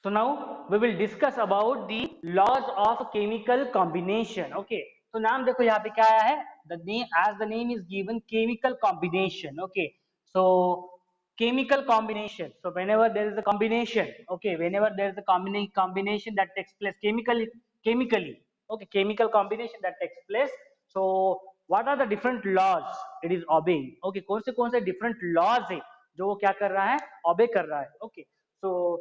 So now we will discuss about the laws of chemical combination. Okay. So नाम देखो यहाँ पे क्या आया है? The name, as the name is given, chemical combination. Okay. So chemical combination. So whenever there is a combination, okay, whenever there is a combination that takes place chemically, okay, chemical combination that takes place. So what are the different laws it is obeying? Okay, कौन से different laws है जो वो क्या कर रहा है? Obey कर रहा है. Okay. So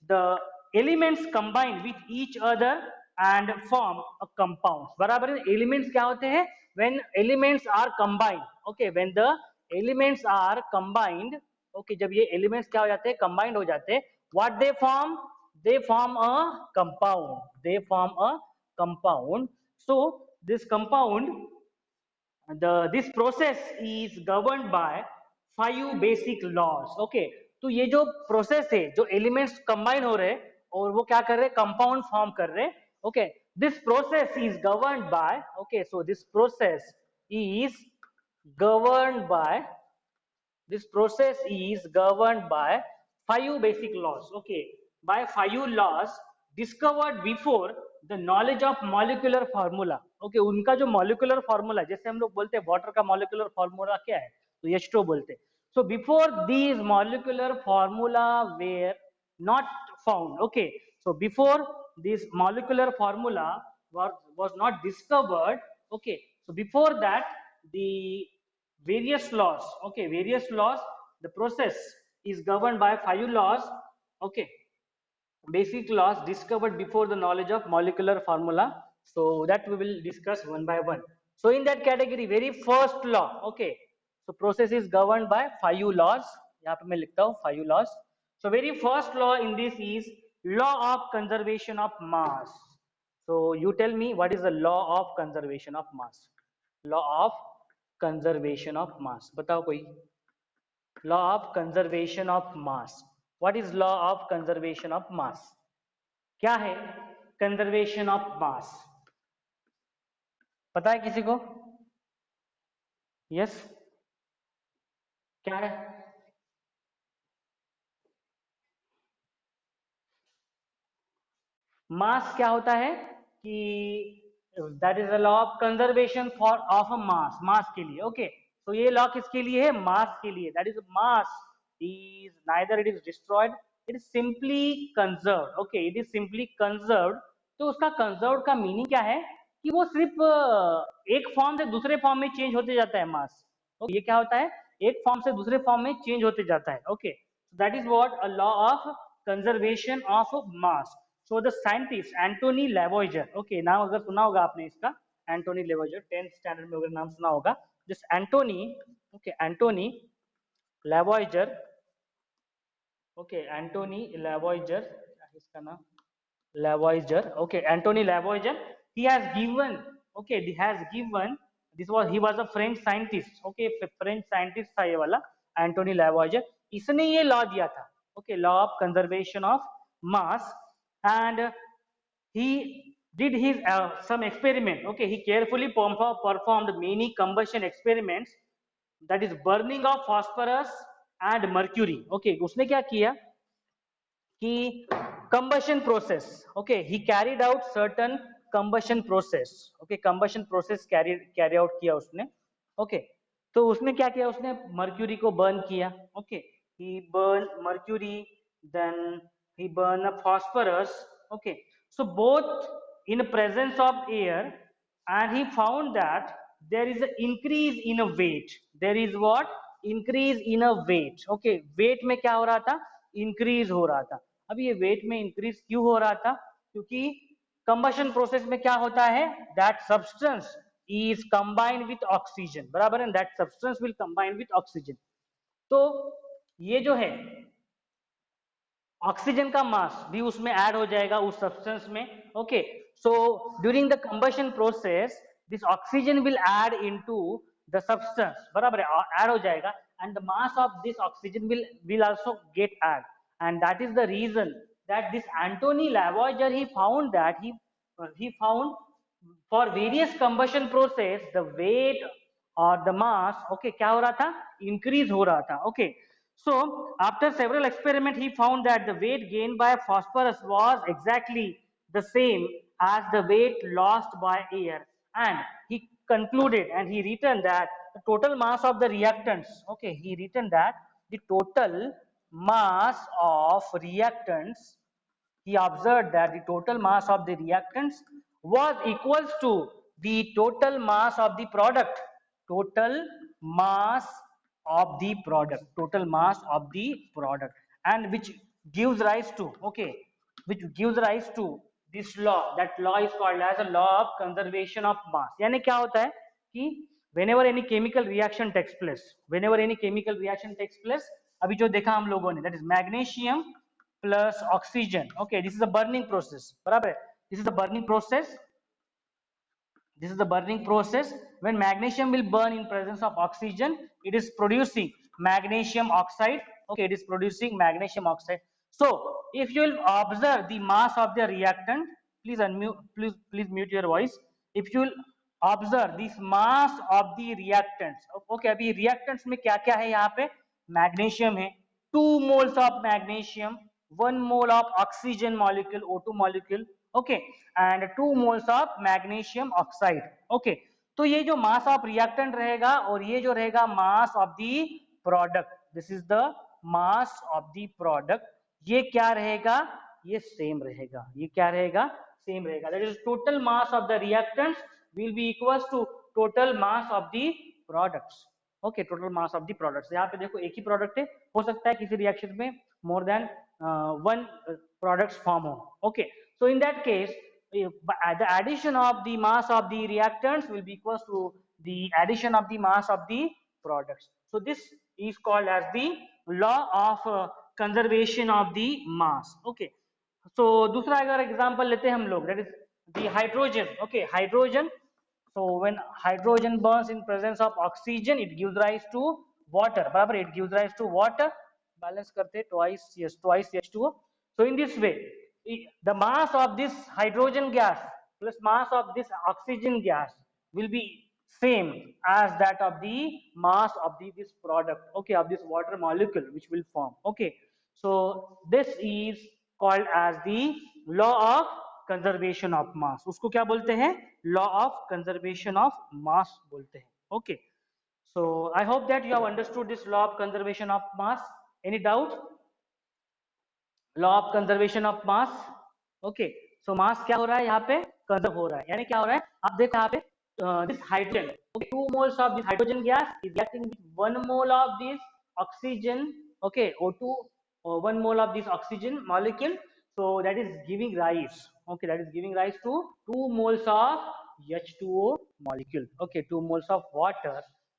the elements combine with each other and form a compound. बराबर है. Elements क्या होते हैं? When elements are combined, okay, when the elements are combined, okay, जब ये elements क्या हो जाते हैं? Combined हो जाते हैं. What they form? They form a compound. They form a compound. So this compound, this process is governed by 5 basic laws. Okay, तो ये जो प्रोसेस है, जो एलिमेंट्स कंबाइन हो रहे हैं और वो क्या कर रहे हैं? कंपाउंड फॉर्म कर रहे हैं. Okay, this process is governed bye, okay, so this process is governed bye, this process is governed by 5 basic laws. Okay, by 5 laws discovered before the knowledge of molecular formula. Okay, उनका जो molecular formula, जैसे हम लोग बोलते हैं water का molecular formula क्या है, तो H2O बोलते हैं. So before these molecular formula were not found. Okay, so before this molecular formula was not discovered. Okay, so before that the various laws, okay, various laws, the process is governed by 5 laws. Okay, basic laws discovered before the knowledge of molecular formula. So that we will discuss one by one. So in that category, very first law, okay, so process is governed by 5 laws. यहाँ पे मैं लिखता हूँ 5 laws. So very first law in this is law of conservation of mass. So you tell me, what is the law of conservation of mass? Law of conservation of mass, बताओ कोई. Law of conservation of mass. What is law of conservation of mass? क्या है conservation of मास? पता है किसी को? Yes, क्या है? मास क्या होता है कि that is the law of conservation for of a mass, mass के लिए. ओके, तो ये लॉ किसके लिए है? मास के लिए. That is mass is neither it is destroyed, it is simply conserved. Okay, it is simply conserved. तो उसका कंजर्व्ड का मीनिंग क्या है कि वो सिर्फ एक फॉर्म से दूसरे फॉर्म में चेंज होते जाता है मास. ओके, ये क्या होता है? एक फॉर्म से दूसरे फॉर्म में चेंज होते जाता है. Okay, that is what a law of conservation of mass. So the scientist Anthony Lavoisier, okay, नाम अगर सुना होगा आपने इसका, एंटोनी लेवोइजर, 10th स्टैंडर्ड में अगर नाम सुना होगा, this Antoine, okay, Antoine Lavoisier, okay, Antoine Lavoisier, इसका नाम Lavoisier, okay, Anthony Lavoisier, he has given, okay, he has given, this was, he was a French scientist, okay, French scientist था ये वाला Anthony Lavoisier. इसने ये law दिया था, okay, law of conservation of mass, and he did his some experiment. Okay, he carefully performed many combustion experiments, that is burning of phosphorus and mercury. Okay, उसने क्या किया कि combustion process, okay, he carried out certain combustion process. Okay, combustion process carry out किया उसने. Okay, तो उसने क्या किया? उसने मर्क्यूरी को बर्न किया. Okay, he burned mercury, then he burned phosphorus. Okay, so both in presence of air, and he found that there is an increase in a weight. There is what? Increase in a weight. Okay, weight में क्या हो रहा था? Increase हो रहा था. अब ये weight में increase क्यों हो रहा था? क्योंकि combustion process में क्या होता है? That substance is combined with oxygen. बराबर है? That substance will combine with oxygen. तो ये जो है ऑक्सीजन का मास भी उसमें ऐड हो जाएगा उस सब्सटेंस में. Okay, so during the combustion process this oxygen will add into the substance. बराबर है, ऐड हो जाएगा, and the mass of this oxygen will also get add, and that is the reason that this Antoine Lavoisier he found that he found for various combustion process the weight or the mass, okay, क्या हो रहा था? Increase हो रहा था. Okay, So after several experiments, he found that the weight gained by phosphorus was exactly the same as the weight lost by air, and he concluded and he written that the total mass of the reactants, okay, he written that the total mass of reactants, he observed that the total mass of the reactants was equals to the total mass of the product. Total mass of the product. Total mass of the product. And which gives rise to, okay, which gives rise to this law. That law is called as a law of conservation of mass. यानी क्या होता है कि whenever any chemical reaction takes place, whenever any chemical reaction takes place, अभी जो देखा हम लोगों ने, that is magnesium plus oxygen, okay, this is a burning process, बराबर है, this is the burning process, this is the burning process. When magnesium will burn in presence of oxygen, it is producing magnesium oxide, okay, it is producing magnesium oxide. So if you will observe the mass of the reactant, please unmute, please mute your voice. If you will observe this mass of the reactants, okay, अभी reactants में क्या क्या है यहाँ पे, magnesium है, 2 moles of magnesium, 1 mole of oxygen molecule, O2 molecule, okay, and 2 moles of magnesium oxide, okay. तो ये जो mass of reactant रहेगा और ये जो रहेगा mass of the product, this is the mass of the product, ये क्या रहेगा, ये same रहेगा, ये क्या रहेगा, same रहेगा. That is total mass of the reactants will be equals to total mass of the products. Okay, total mass of the products. यहाँ पे देखो एक ही प्रोडक्ट है, हो सकता है किसी रिएक्शन में more than one products form हो. Okay, so in that case the addition of the mass of the reactants will be equals to the addition of the mass of the products. So this is called as the law of conservation of the mass. Okay, so दूसरा अगर example लेते हैं हम लोग, that is the hydrogen. Okay, hydrogen. So when hydrogen burns in presence of oxygen, it gives rise to water. बराबर, it gives rise to water. Balance करते twice, yes, twice H2O. So in this way, the mass of this hydrogen gas plus mass of this oxygen gas will be same as that of the mass of this product, okay, of this water molecule which will form. Okay, so this is called as the law of conservation of mass. उसको क्या बोलते हैं, law of conservation of mass बोलते हैं. Okay, so I hope that you have understood this law of conservation of mass. Any doubt, law of conservation of mass. Okay, so mass क्या हो रहा है यहाँ पे, कंजर्व हो रहा है, यानी क्या हो रहा है, आप देखो यहाँ पे this hydrogen, okay, 2 moles of this hydrogen gas is reacting with 1 mole of this oxygen, okay, O2, or 1 mole of this oxygen molecule. So that is giving rise, okay, that is giving rise to 2 moles of H2O molecule, okay, 2 moles of water.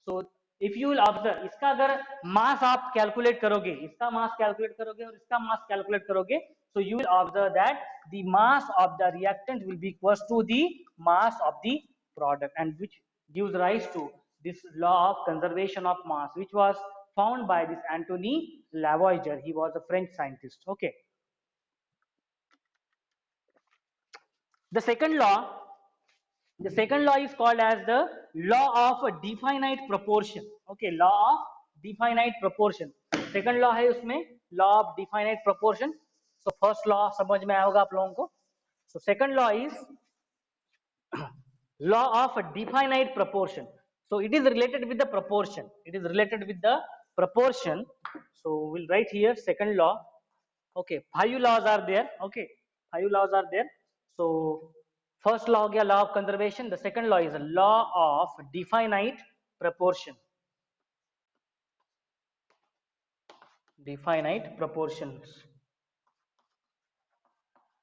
So if you will observe, इसका अगर मास आप calculate करोगे, इसका mass calculate करोगे और इसका mass calculate करोगे, so you will observe that the mass of the reactant will be equals to the mass of the product, and which gives rise to this law of conservation of mass, which was found by this Anthony Lavoisier. He was a French scientist. Okay, the second law, the second law is called as the law of definite proportion. Okay, law of definite proportion. second law है उसमें law of definite proportion. So first law समझ में आया होगा आप लोगों को. So second law is law of definite proportion. So it is related with the proportion, it is related with the proportion. So we'll write here second law. Okay, 5 laws are there. Okay, 5 laws are there. So first law हो गया law of conservation. The second law is a law of definite proportion. Definite proportions.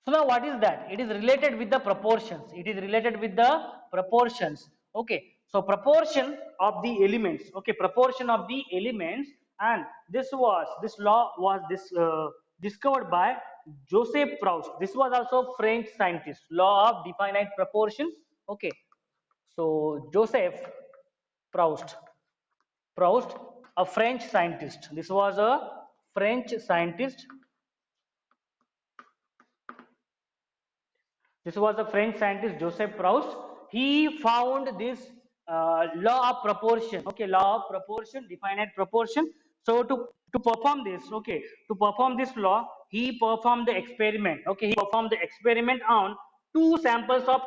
So now what is that? It is related with the proportions. It is related with the proportions. Okay, so proportion of the elements. Okay, proportion of the elements, and this law was discovered by Joseph Proust. This was also French scientist. Law of definite proportion. Okay, so Joseph Proust, a French scientist. This was a French scientist. This was a French scientist, Joseph Proust. He found this law of proportion. Okay, law of proportion, definite proportion. So to to perform this, okay, to perform this law, he performed the experiment, okay, he performed the experiment on two samples of